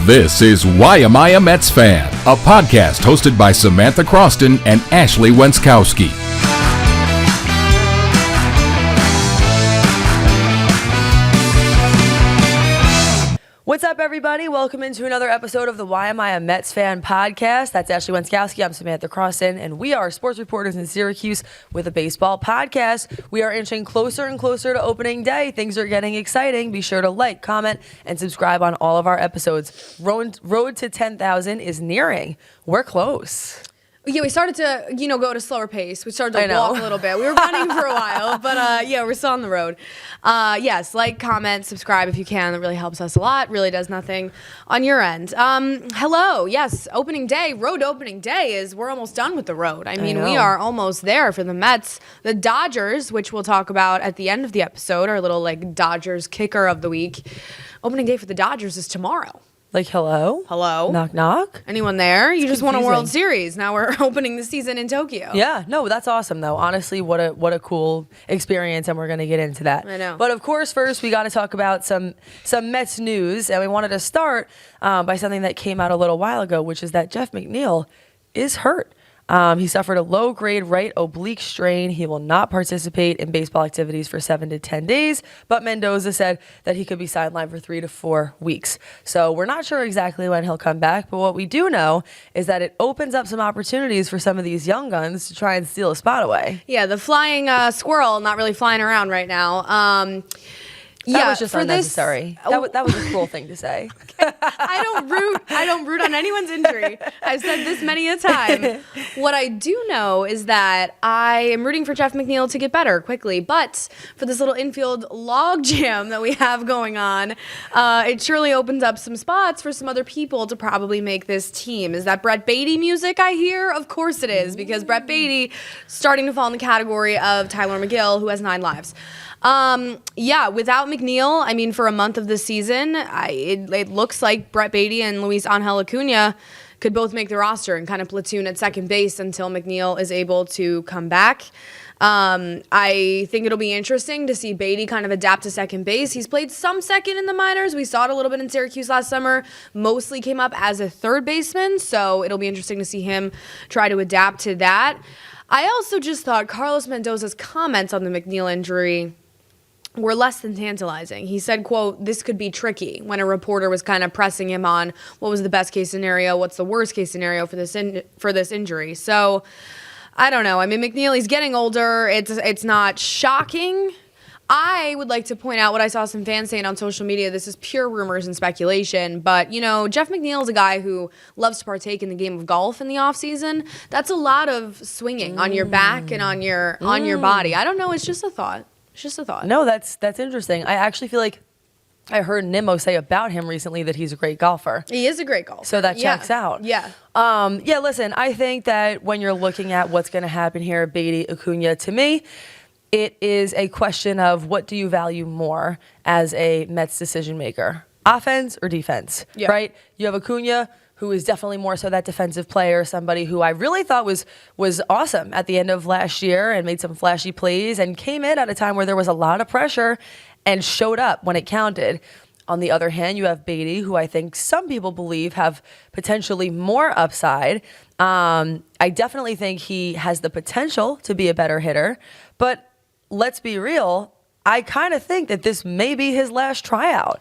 This is Why Am I a Mets Fan? A podcast hosted by Samantha Croston and Ashley Wenskoski. What's up, everybody? Welcome into another episode of the Why Am I a Mets Fan podcast. That's Ashley Wenskoski. I'm Samantha Croston, and we are sports reporters in Syracuse with a baseball podcast. We are inching closer and closer to opening day. Things are getting exciting. Be sure to like, comment, and subscribe on all of our episodes. Road to 10,000 is nearing. We're close. Yeah, we started to, go at a slower pace. We started to walk a little bit. We were running for a while, but we're still on the road. Yes, like, comment, subscribe if you can. That really helps us a lot. Really does nothing on your end. Hello. Yes, opening day, road opening day we're almost done with the road. I mean, we are almost there for the Mets. The Dodgers, which we'll talk about at the end of the episode, our little, Dodgers kicker of the week. Opening day for the Dodgers is tomorrow. Hello? Hello? Knock, knock? Anyone there? You just won a World Series. Now we're opening the season in Tokyo. Yeah, no, that's awesome, though. Honestly, what a cool experience, and we're going to get into that. I know. But, of course, first we got to talk about some Mets news, and we wanted to start by something that came out a little while ago, which is that Jeff McNeil is hurt. He suffered a low-grade right oblique strain. He will not participate in baseball activities for 7 to 10 days, but Mendoza said that he could be sidelined for 3 to 4 weeks. So we're not sure exactly when he'll come back, but what we do know is that it opens up some opportunities for some of these young guns to try and steal a spot away. Yeah, the flying squirrel not really flying around right now. That was just unnecessary. That was a cruel thing to say. I don't root on anyone's injury. I've said this many a time. What I do know is that I am rooting for Jeff McNeil to get better quickly. But for this little infield logjam that we have going on, it surely opens up some spots for some other people to probably make this team. Is that Brett Baty music I hear? Of course it is, because Brett Baty starting to fall in the category of Tyler McGill, who has 9 lives. Without McNeil, I mean, for a month of the season, it looks like Brett Baty and Luis Angel Acuna could both make the roster and kind of platoon at second base until McNeil is able to come back. I think it'll be interesting to see Baty kind of adapt to second base. He's played some second in the minors. We saw it a little bit in Syracuse last summer. Mostly came up as a third baseman, so it'll be interesting to see him try to adapt to that. I also just thought Carlos Mendoza's comments on the McNeil injury were less than tantalizing. He said, quote, "This could be tricky," when a reporter was kind of pressing him on what was the best case scenario, what's the worst case scenario for this injury. So I don't know. I mean, McNeil, he's getting older. It's not shocking. I would like to point out what I saw some fans saying on social media. This is pure rumors and speculation, but Jeff McNeil is a guy who loves to partake in the game of golf in the off season. That's a lot of swinging on your back and on your body. I don't know. It's just a thought. It's just a thought. No, that's interesting. I actually feel like I heard Nimmo say about him recently that he's a great golfer. He is a great golfer. So that checks out. Yeah. Listen, I think that when you're looking at what's going to happen here, Baty, Acuna, to me, it is a question of what do you value more as a Mets decision maker, offense or defense, right? You have Acuna, who is definitely more so that defensive player, somebody who I really thought was awesome at the end of last year and made some flashy plays and came in at a time where there was a lot of pressure and showed up when it counted. On the other hand, you have Baty, who I think some people believe have potentially more upside. I definitely think he has the potential to be a better hitter, but let's be real, I kind of think that this may be his last tryout.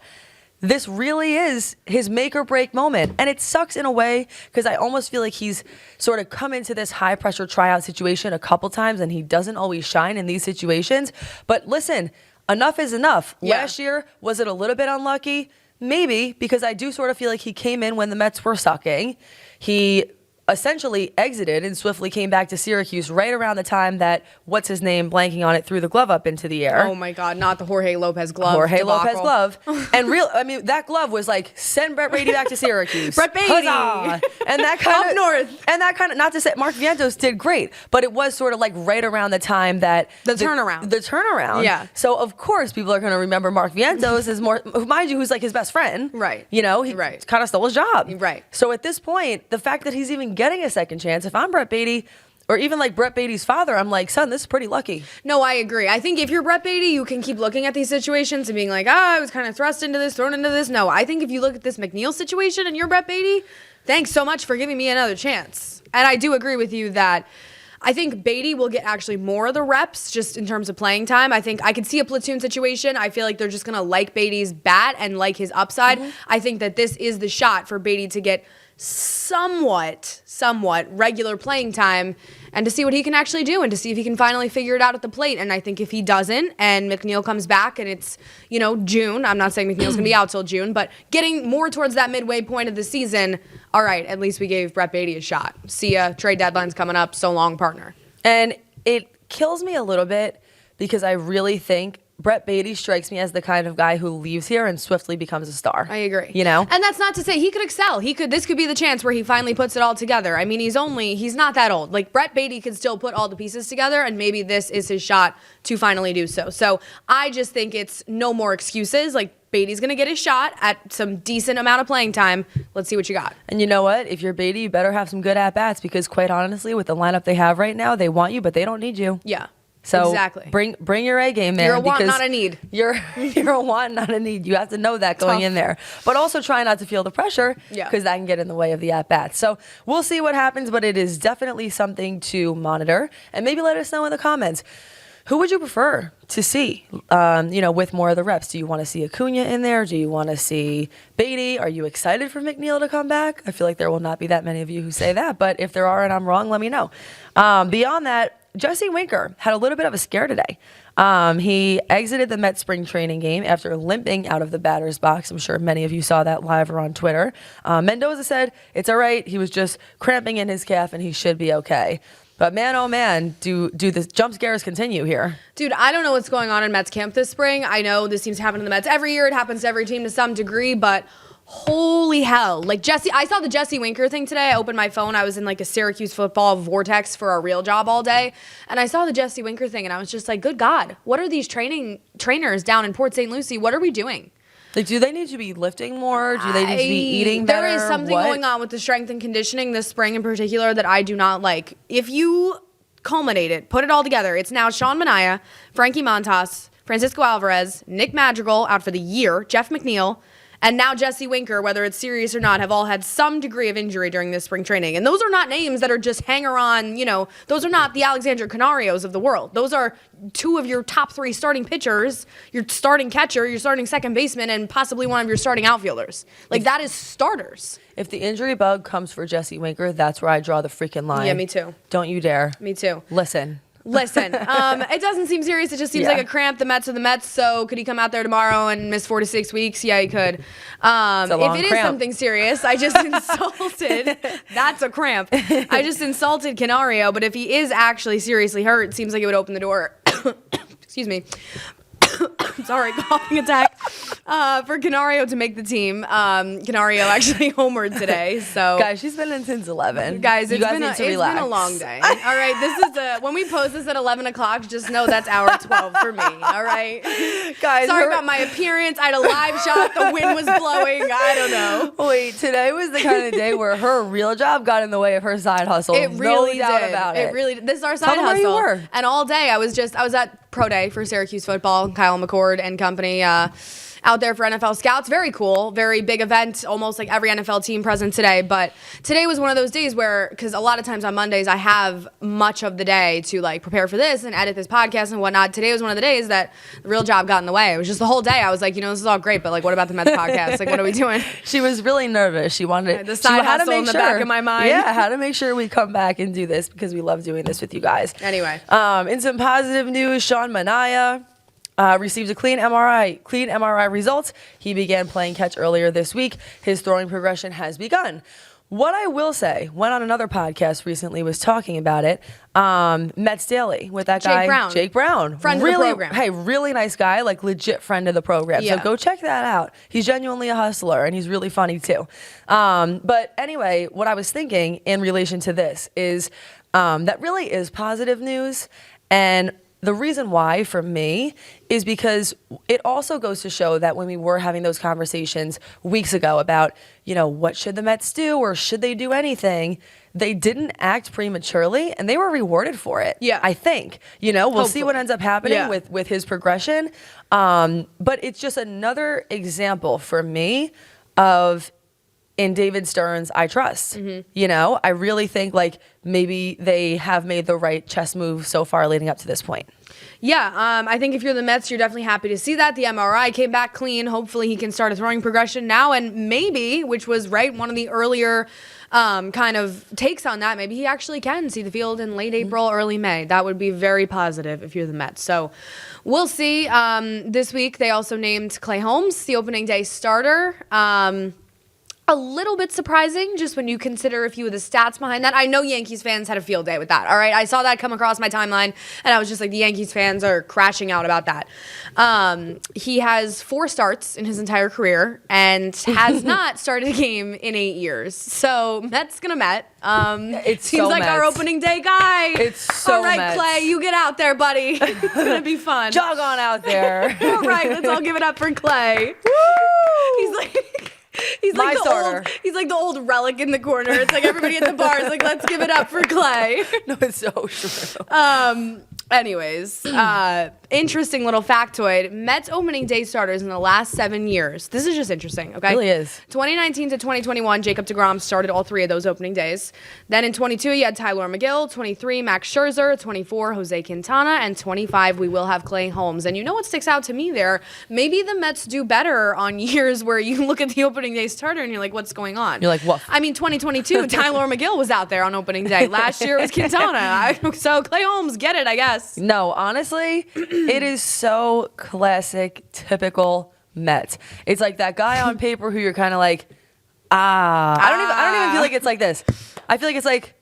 This really is his make or break moment. And it sucks in a way because I almost feel like he's sort of come into this high pressure tryout situation a couple times and he doesn't always shine in these situations. But listen, enough is enough. Yeah. Last year, was it a little bit unlucky? Maybe, because I do sort of feel like he came in when the Mets were sucking. He essentially exited and swiftly came back to Syracuse right around the time that, what's his name, blanking on it, threw the glove up into the air. Oh my God, not the Jorge Lopez glove. Jorge debacle. Lopez glove. And that glove was like, send Brett Baty back to Syracuse. Brett Baty. Huzzah! And that kind of, up north. And that kind of, not to say, Mark Vientos did great, but it was sort of like right around the time that The turnaround. The turnaround. Yeah. So of course people are going to remember Mark Vientos as more, mind you, who's like his best friend. Right. He Right. kind of stole his job. Right. So at this point, the fact that he's even getting a second chance, if I'm Brett Baty, Or even like Brett Baty's father, I'm like, son, this is pretty lucky. No, I agree. I think if you're Brett Baty, you can keep looking at these situations and being like, I was kind of thrust into this, thrown into this. No, I think if you look at this McNeil situation and you're Brett Baty, thanks so much for giving me another chance. And I do agree with you that I think Baty will get actually more of the reps just in terms of playing time. I think I could see a platoon situation. I feel like they're just going to like Baty's bat and like his upside. I think that this is the shot for Baty to get somewhat regular playing time and to see what he can actually do and to see if he can finally figure it out at the plate. And I think if he doesn't and McNeil comes back and it's, June, I'm not saying McNeil's going to be out till June, but getting more towards that midway point of the season, all right, at least we gave Brett Baty a shot. See ya, trade deadline's coming up, so long, partner. And it kills me a little bit because I really think Brett Baty strikes me as the kind of guy who leaves here and swiftly becomes a star. I agree. And that's not to say he could excel. This could be the chance where he finally puts it all together. I mean, he's not that old. Like, Brett Baty could still put all the pieces together, and maybe this is his shot to finally do so. So I just think it's no more excuses. Like, Baty's going to get his shot at some decent amount of playing time. Let's see what you got. And you know what? If you're Baty, you better have some good at-bats because quite honestly, with the lineup they have right now, they want you, but they don't need you. Yeah. So exactly. Bring your A game, man. You're a want, not a need. You're a want, not a need. You have to know that going in there. But also try not to feel the pressure because that can get in the way of the at-bats. So we'll see what happens, but it is definitely something to monitor. And maybe let us know in the comments. Who would you prefer to see, with more of the reps? Do you want to see Acuna in there? Do you want to see Baty? Are you excited for McNeil to come back? I feel like there will not be that many of you who say that. But if there are and I'm wrong, let me know. Beyond that, Jesse Winker had a little bit of a scare today. He exited the Mets spring training game after limping out of the batter's box. I'm sure many of you saw that live or on Twitter. Mendoza said it's all right. He was just cramping in his calf and he should be okay. But man, oh man, do the jump scares continue here? Dude, I don't know what's going on in Mets camp this spring. I know this seems to happen to the Mets every year. It happens to every team to some degree, but holy hell. Like I saw the Jesse Winker thing today. I opened my phone. I was in like a Syracuse football vortex for a real job all day. And I saw the Jesse Winker thing and I was just like, good God, what are these trainers down in Port St. Lucie? What are we doing? Like, do they need to be lifting more? Do they need to be eating better? There is something going on with the strength and conditioning this spring in particular that I do not like. If you culminate it, put it all together, it's now Sean Manaea, Frankie Montas, Francisco Alvarez, Nick Madrigal out for the year, Jeff McNeil, and now Jesse Winker, whether it's serious or not, have all had some degree of injury during this spring training. And those are not names that are just hanger-on, those are not the Alexander Canarios of the world. Those are two of your top three starting pitchers, your starting catcher, your starting second baseman, and possibly one of your starting outfielders. Like, that is starters. If the injury bug comes for Jesse Winker, that's where I draw the freaking line. Yeah, me too. Don't you dare. Me too. Listen, it doesn't seem serious. It just seems like a cramp. The Mets are the Mets, so could he come out there tomorrow and miss 4 to 6 weeks? Yeah, he could. If it is something serious, I just insulted. That's a cramp. I just insulted Canario, but if he is actually seriously hurt, it seems like it would open the door. Excuse me. Sorry, coughing attack. For Canario to make the team. Canario actually homered today. So guys, she's been in since 11. Guys, it's been a long day. All right, this is when we post this at 11 o'clock, just know that's hour 12 for me. All right, guys. Sorry about my appearance. I had a live shot. The wind was blowing. I don't know. Wait, today was the kind of day where her real job got in the way of her side hustle. It really no doubt did. About it. It really did. This is our side Tell hustle. them where you were. And all day I was at pro day for Syracuse football. Kyle McCord and company out there for NFL scouts. Very cool, very big event, almost like every NFL team present today. But today was one of those days where, because a lot of times on Mondays I have much of the day to like prepare for this and edit this podcast and whatnot. Today was one of the days that the real job got in the way. It was just the whole day I was like, this is all great, but like, what about the Mets podcast? Like, what are we doing? She was really nervous. She wanted the side hustle in the back of my mind. Yeah, how to make sure we come back and do this because we love doing this with you guys. Anyway, in some positive news, Sean Manaea received a clean MRI results. He began playing catch earlier this week. His throwing progression has begun. What I will say, went on another podcast recently, was talking about it. Mets Daily with that guy, Jake Brown. Friend of the program. Hey, really nice guy, like legit friend of the program. Yeah. So go check that out. He's genuinely a hustler and he's really funny too. But anyway, what I was thinking in relation to this is that really is positive news. And the reason why for me is because it also goes to show that when we were having those conversations weeks ago about, what should the Mets do or should they do anything, they didn't act prematurely and they were rewarded for it. Yeah. I think, we'll see what ends up happening with his progression. But it's just another example for me of in David Stearns, I trust. I really think maybe they have made the right chess move so far leading up to this point. Yeah, I think if you're the Mets, you're definitely happy to see that. The MRI came back clean. Hopefully he can start a throwing progression now. And maybe, which was one of the earlier kind of takes on that, maybe he actually can see the field in late April, early May. That would be very positive if you're the Mets. So we'll see. This week they also named Clay Holmes the opening day starter. A little bit surprising just when you consider a few of the stats behind that. I know Yankees fans had a field day with that, all right? I saw that come across my timeline, and I was just like, the Yankees fans are crashing out about that. He has 4 starts in his entire career and has not started a game in 8 years. So, Mets gonna Met. It seems so like Mets. our opening day guy. It's so all right, Mets. Clay, you get out there, buddy. It's gonna be fun. Jog on out there. All right, let's all give it up for Clay. Woo! He's My like starter. He's like the old relic in the corner. It's like everybody at the bar is like, let's give it up for Clay. No, it's so true. Anyways, interesting little factoid. Mets opening day starters in the last 7 years. This is just interesting, okay? It really is. 2019 to 2021, Jacob deGrom started all 3 of those opening days. Then in 22, you had Tyler McGill. 23, Max Scherzer. 24, Jose Quintana. And 25, we will have Clay Holmes. And you know what sticks out to me there? Maybe the Mets do better on years where you look at the opening day starter and you're like, what's going on? You're like, woof. I mean, 2022, Tyler McGill was out there on opening day. Last year it was Quintana. So Clay Holmes, get it, I guess. No, honestly, it is so classic, typical Mets. It's like that guy on paper who you're kind of like, I don't even feel like it's like this. I feel like it's like,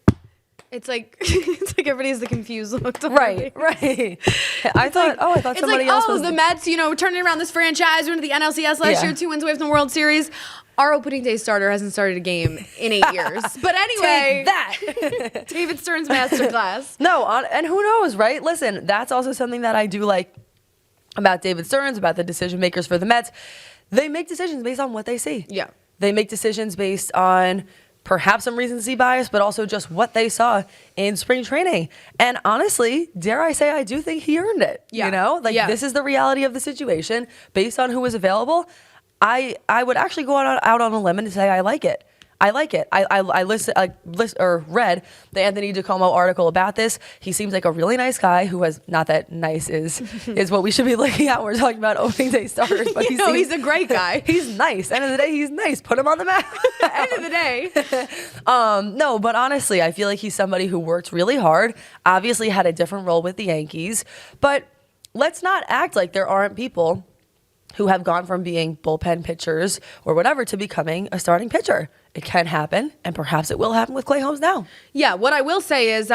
it's like everybody has the confused look. right. I thought somebody else was the Mets, turning around this franchise. We're into the NLCS last year, 2 wins away from the World Series. Our opening day starter hasn't started a game in 8 years. But anyway, Take that. David Stearns masterclass. No, and who knows, right? Listen, that's also something that I do like about David Stearns, about the decision makers for the Mets. They make decisions based on what they see. Yeah. They make decisions based on perhaps some recency bias, but also just what they saw in spring training. And honestly, dare I say, I do think he earned it. Yeah. This is the reality of the situation based on who was available. I would actually go out on a limb and say I like it. I like it. I read the Anthony DiComo article about this. He seems like a really nice guy who has, not that nice is what we should be looking at when we're talking about opening day starters. But he's a great guy. He's nice. End of the day, he's nice. Put him on the map. End of the day. No, but honestly, I feel like he's somebody who worked really hard, obviously had a different role with the Yankees. But let's not act like there aren't people who have gone from being bullpen pitchers or whatever to becoming a starting pitcher. It can happen, and perhaps it will happen with Clay Holmes now. Yeah, what I will say is,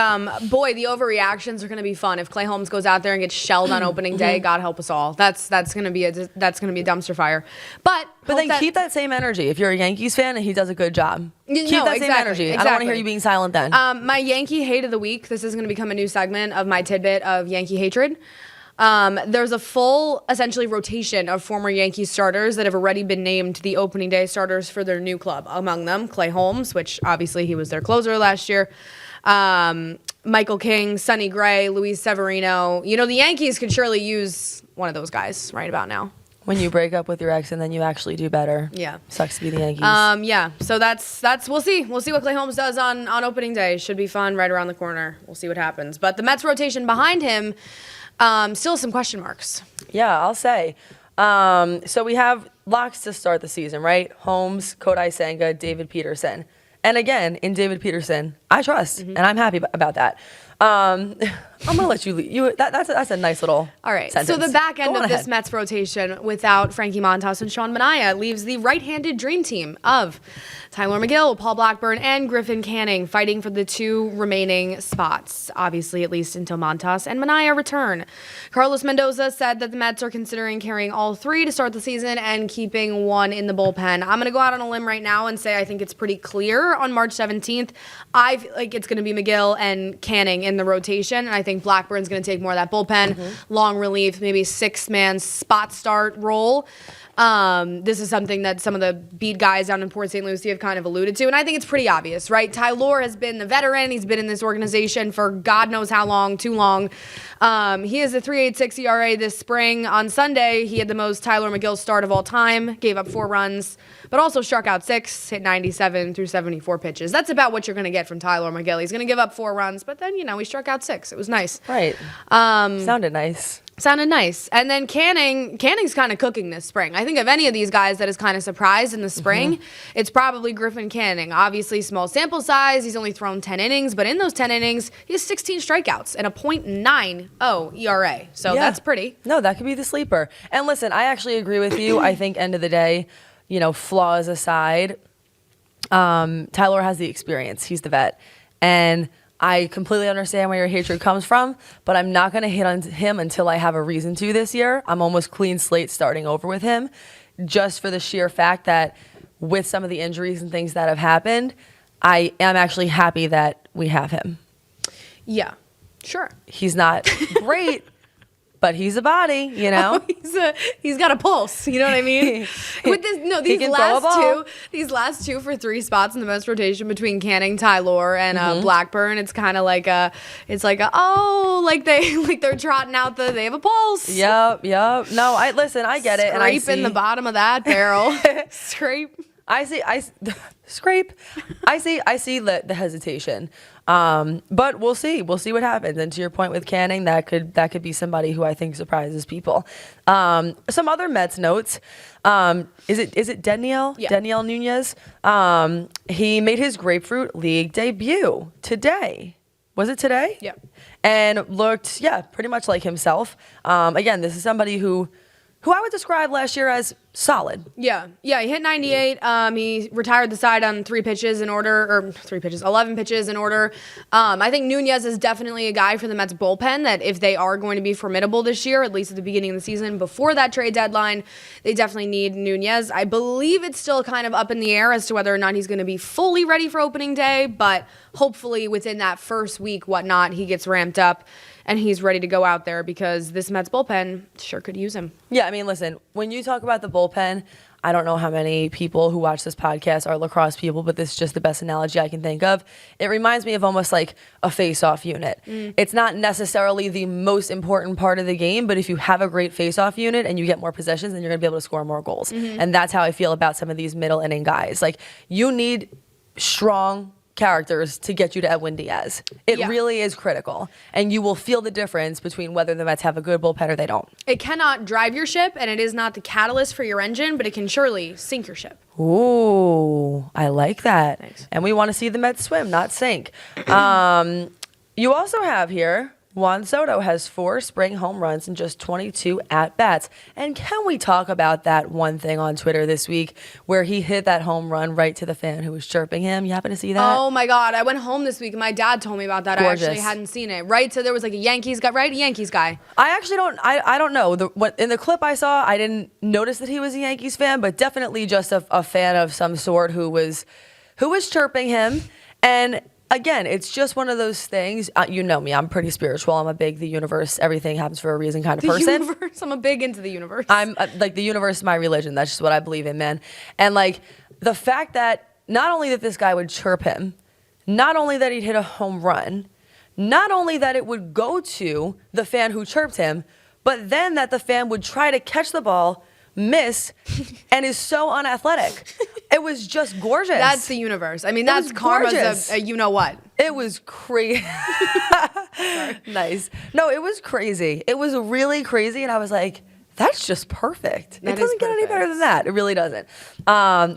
boy, the overreactions are going to be fun if Clay Holmes goes out there and gets shelled on opening day. God help us all. That's going to be a dumpster fire. But then keep that same energy. If you're a Yankees fan and he does a good job, keep that same energy. I don't want to hear you being silent then. My Yankee hate of the week. This is going to become a new segment of my tidbit of Yankee hatred. There's a full, essentially, rotation of former Yankees starters that have already been named the opening day starters for their new club. Among them, Clay Holmes, which obviously he was their closer last year. Michael King, Sonny Gray, Luis Severino. The Yankees could surely use one of those guys right about now. When you break up with your ex and then you actually do better. Yeah. Sucks to be the Yankees. Yeah. So that's we'll see. We'll see what Clay Holmes does on opening day. Should be fun right around the corner. We'll see what happens. But the Mets rotation behind him, still some question marks. Yeah, I'll say. So we have locks to start the season, right? Holmes, Kodai Senga, David Peterson. And again, in David Peterson, I trust, and I'm happy about that. I'm gonna let you lead. That's a nice little all right. sentence. So the back end Go of on this ahead. Mets rotation without Frankie Montas and Sean Manaea leaves the right-handed dream team of Tyler McGill, Paul Blackburn, and Griffin Canning fighting for the 2 remaining spots, obviously at least until Montas and Manaea return. Carlos Mendoza said that the Mets are considering carrying all 3 to start the season and keeping 1 in the bullpen. I'm going to go out on a limb right now and say I think it's pretty clear on March 17th. I feel like it's going to be McGill and Canning in the rotation, and I think think Blackburn's going to take more of that bullpen, long relief, maybe 6-man spot start role. This is something that some of the beat guys down in Port St. Lucie have kind of alluded to, and I think it's pretty obvious, right? Tyler has been the veteran. He's been in this organization for God knows how long, too long. He has a 3.86 ERA this spring. On Sunday, he had the most Tyler McGill start of all time, gave up 4 runs, but also struck out 6, hit 97 through 74 pitches. That's about what you're going to get from Tyler McGill. He's going to give up 4 runs, but then, he struck out 6. It was nice. Right. Sounded nice. Sounded nice. And then Canning's kind of cooking this spring. I think of any of these guys that is kind of surprised in the spring, it's probably Griffin Canning. Obviously, small sample size. He's only thrown 10 innings, but in those 10 innings, he has 16 strikeouts and a .90 ERA. So that's pretty. No, that could be the sleeper. And listen, I actually agree with you. I think end of the day, flaws aside, Tyler has the experience. He's the vet. And I completely understand where your hatred comes from, but I'm not going to hit on him until I have a reason to this year. I'm almost clean slate starting over with him, just for the sheer fact that with some of the injuries and things that have happened, I am actually happy that we have him. Yeah, sure. He's not great, but he's a body, He's got a pulse. You know what I mean? With these last two for 3 spots in the Mets rotation between Canning, Tyler, and Blackburn. It's kind of like they're trotting out they have a pulse. Yep. No, I get it. Scrape in the bottom of that barrel. Scrape. Scrape. I see the hesitation. But we'll see. We'll see what happens. And to your point with Canning, that could be somebody who I think surprises people. Some other Mets notes. Is it Dedniel? Yeah. Dedniel Nunez. He made his Grapefruit League debut today. Was it today? Yeah. And looked, pretty much like himself. Again, this is somebody who I would describe last year as solid. Yeah, he hit 98. He retired the side on 11 pitches in order. I think Nunez is definitely a guy for the Mets bullpen that if they are going to be formidable this year, at least at the beginning of the season, before that trade deadline, they definitely need Nunez. I believe it's still kind of up in the air as to whether or not he's going to be fully ready for opening day, but hopefully within that first week, he gets ramped up and he's ready to go out there because this Mets bullpen sure could use him. Yeah, I mean, listen, when you talk about the bullpen, I don't know how many people who watch this podcast are lacrosse people, but this is just the best analogy I can think of. It reminds me of almost like a face-off unit. It's not necessarily the most important part of the game, but if you have a great face-off unit and you get more possessions, then you're going to be able to score more goals. And that's how I feel about some of these middle inning guys. Like, you need strong characters to get you to Edwin Diaz. It really is critical. And you will feel the difference between whether the Mets have a good bullpen or they don't. It cannot drive your ship, and it is not the catalyst for your engine, but it can surely sink your ship. Ooh, I like that. Thanks. And we want to see the Mets swim, not sink. You also have here, Juan Soto has 4 spring home runs in just 22 at-bats. And can we talk about that one thing on Twitter this week where he hit that home run right to the fan who was chirping him? You happen to see that? Oh, my God. I went home this week, and my dad told me about that. Gorgeous. I actually hadn't seen it, right? So there was like a Yankees guy, right? A Yankees guy. I actually don't know. In the clip I saw, I didn't notice that he was a Yankees fan, but definitely just a fan of some sort who was chirping him. And again, it's just one of those things. You know me. I'm pretty spiritual. I'm a big the universe, everything happens for a reason kind of person. The universe. I'm a big into the universe. I'm like the universe is my religion. That's just what I believe in, man. And like the fact that not only that this guy would chirp him, not only that he'd hit a home run, not only that it would go to the fan who chirped him, but then that the fan would try to catch the ball, miss, and is so unathletic. It was just gorgeous. That's the universe. I mean, that's karma's a you-know-what. It was crazy. Nice. No, it was crazy. It was really crazy, and I was like, that's just perfect. It doesn't get any better than that. It really doesn't.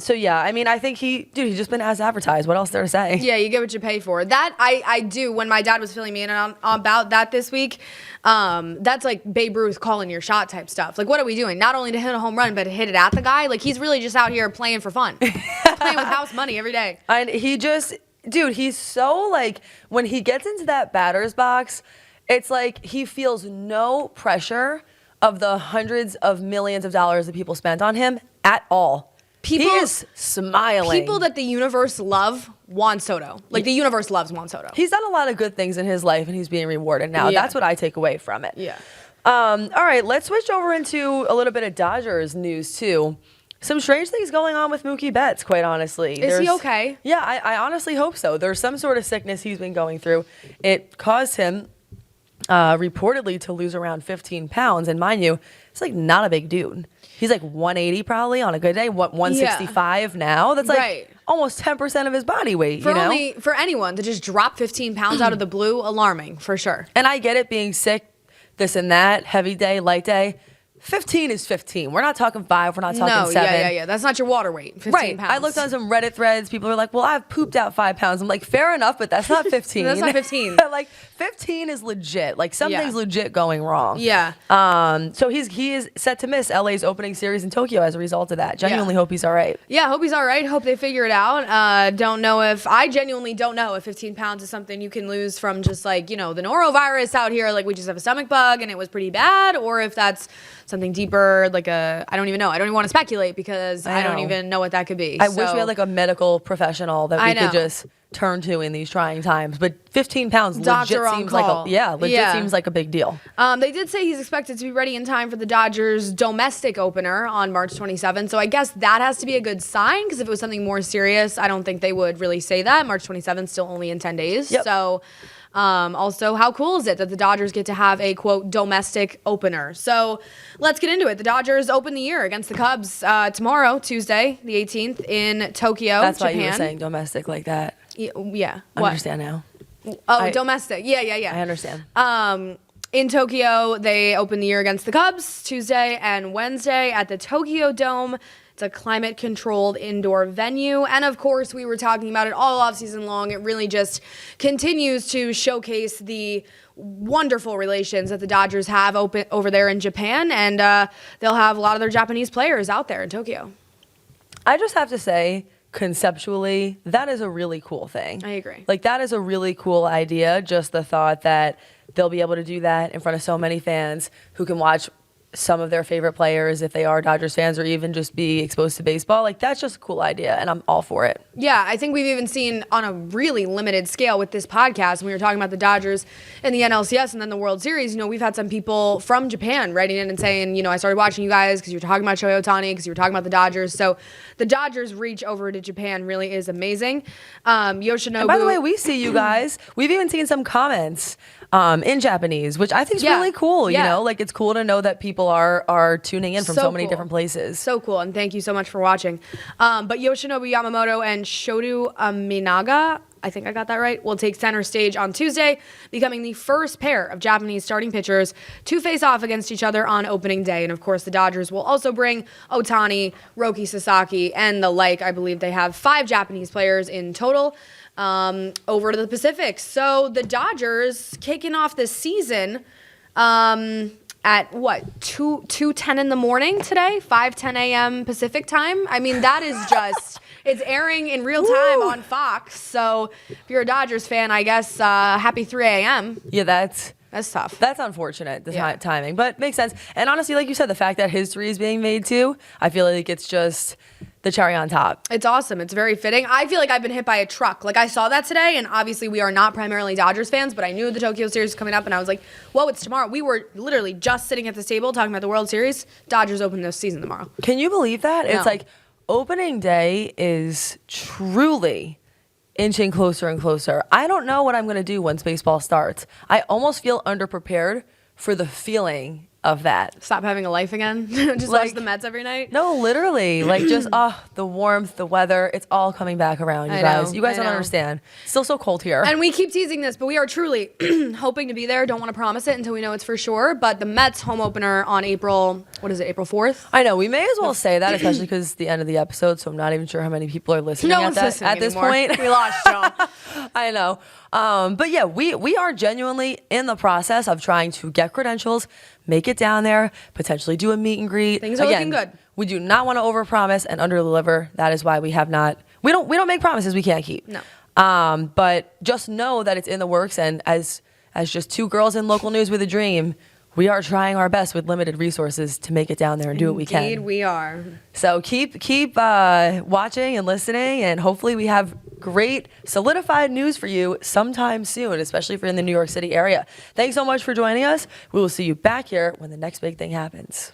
So, yeah, I mean, I think he's just been as advertised. What else there to say? Yeah, you get what you pay for. That, I do. When my dad was filling me in about that this week, that's like Babe Ruth calling your shot type stuff. Like, what are we doing? Not only to hit a home run, but to hit it at the guy. Like, he's really just out here playing for fun. Playing with house money every day. And he's so, like, when he gets into that batter's box, it's like he feels no pressure of the hundreds of millions of dollars that people spent on him at all. He is smiling. People that the universe love Juan Soto. Like, the universe loves Juan Soto. He's done a lot of good things in his life, and he's being rewarded now. Yeah. That's what I take away from it. Yeah. All right, let's switch over into a little bit of Dodgers news, too. Some strange things going on with Mookie Betts, quite honestly. Is he okay? Yeah, I honestly hope so. There's some sort of sickness he's been going through. It caused him reportedly to lose around 15 pounds. And mind you, it's like not a big dude. He's like 180 probably on a good day. 165 now. That's like almost 10% of his body weight. For anyone to just drop 15 pounds out of the blue, alarming for sure. And I get it, being sick, this and that, heavy day, light day. 15 is 15. We're not talking 5. We're not talking 7. Yeah. That's not your water weight. 15 pounds. I looked on some Reddit threads. People are like, well, I've pooped out 5 pounds. I'm like, fair enough, but that's not 15. That's not 15. Like, 15 is legit. Like, something's legit going wrong. Yeah. So he is set to miss LA's opening series in Tokyo as a result of that. Genuinely hope he's all right. Yeah, hope he's all right. Hope they figure it out. I genuinely don't know if 15 pounds is something you can lose from just like, the norovirus out here. Like, we just have a stomach bug and it was pretty bad. Or if that's something deeper, like I don't even know. I don't even want to speculate because I don't even know what that could be. I wish we had like a medical professional that we could just turn to in these trying times. But 15 pounds legit seems like a big deal. They did say he's expected to be ready in time for the Dodgers domestic opener on March 27th. So I guess that has to be a good sign, because if it was something more serious, I don't think they would really say that. March 27th, still only in 10 days. Yep. So also, how cool is it that the Dodgers get to have a, quote, domestic opener? So let's get into it. The Dodgers open the year against the Cubs tomorrow, Tuesday, the 18th, in Tokyo, That's Japan. why you were saying domestic like that. Yeah. I understand now. Oh, domestic. Yeah. I understand. In Tokyo, they open the year against the Cubs Tuesday and Wednesday at the Tokyo Dome. It's a climate-controlled indoor venue. And, of course, we were talking about it all offseason long. It really just continues to showcase the wonderful relations that the Dodgers have over there in Japan. And they'll have a lot of their Japanese players out there in Tokyo. I just have to say, conceptually, that is a really cool thing. I agree. Like, that is a really cool idea. Just the thought that they'll be able to do that in front of so many fans who can watch some of their favorite players if they are Dodgers fans, or even just be exposed to baseball. Like, that's just a cool idea, and I'm all for it. Yeah, I think we've even seen on a really limited scale with this podcast, when we were talking about the Dodgers and the NLCS and then the World Series, we've had some people from Japan writing in and saying, I started watching you guys because you were talking about SHO-TIME, because you were talking about the Dodgers. So the Dodgers' reach over to Japan really is amazing. Yoshinobu. And by the way, we see you guys. We've even seen some comments in Japanese, which I think is really cool. Like, it's cool to know that people are tuning in from so many different places. So cool, and thank you so much for watching. But Yoshinobu Yamamoto and Shoto Minaga, I think I got that right, will take center stage on Tuesday, becoming the first pair of Japanese starting pitchers to face off against each other on opening day. And of course, the Dodgers will also bring Ohtani, Roki Sasaki, and the like. I believe they have 5 Japanese players in total over to the Pacific. So the Dodgers kicking off this season at 2:10 in the morning today, 5:10 a.m. Pacific time. I mean, that is just it's airing in real time on Fox. So if you're a Dodgers fan, I guess happy 3 a.m. Yeah, that's tough. That's unfortunate, the timing, but makes sense. And honestly, like you said, the fact that history is being made too, I feel like it's just the cherry on top. It's awesome. It's very fitting. I feel like I've been hit by a truck. Like, I saw that today, and obviously we are not primarily Dodgers fans, but I knew the Tokyo Series was coming up, and I was like, whoa, it's tomorrow. We were literally just sitting at this table talking about the World Series. Dodgers open this season tomorrow. Can you believe that? No. It's like opening day is truly inching closer and closer. I don't know what I'm going to do once baseball starts. I almost feel underprepared for the feeling of that. Stop having a life again? Just watch the Mets every night? No, literally. Like, just, the warmth, the weather, it's all coming back around, you guys. You guys don't understand. It's still so cold here. And we keep teasing this, but we are truly hoping to be there. Don't want to promise it until we know it's for sure. But the Mets home opener on April 4th? I know. We may as well say that, especially because it's the end of the episode, so I'm not even sure how many people are listening at this point. We lost y'all. I know. But yeah, we are genuinely in the process of trying to get credentials, make it down there, potentially do a meet and greet. Things are looking good. We do not want to overpromise and underdeliver. That is why we have not. We don't make promises we can't keep. No. But just know that it's in the works, and as just 2 girls in local news with a dream, we are trying our best with limited resources to make it down there and do what we can. Indeed, we are. So keep watching and listening, and hopefully we have great solidified news for you sometime soon, especially if you're in the New York City area. Thanks so much for joining us. We will see you back here when the next big thing happens.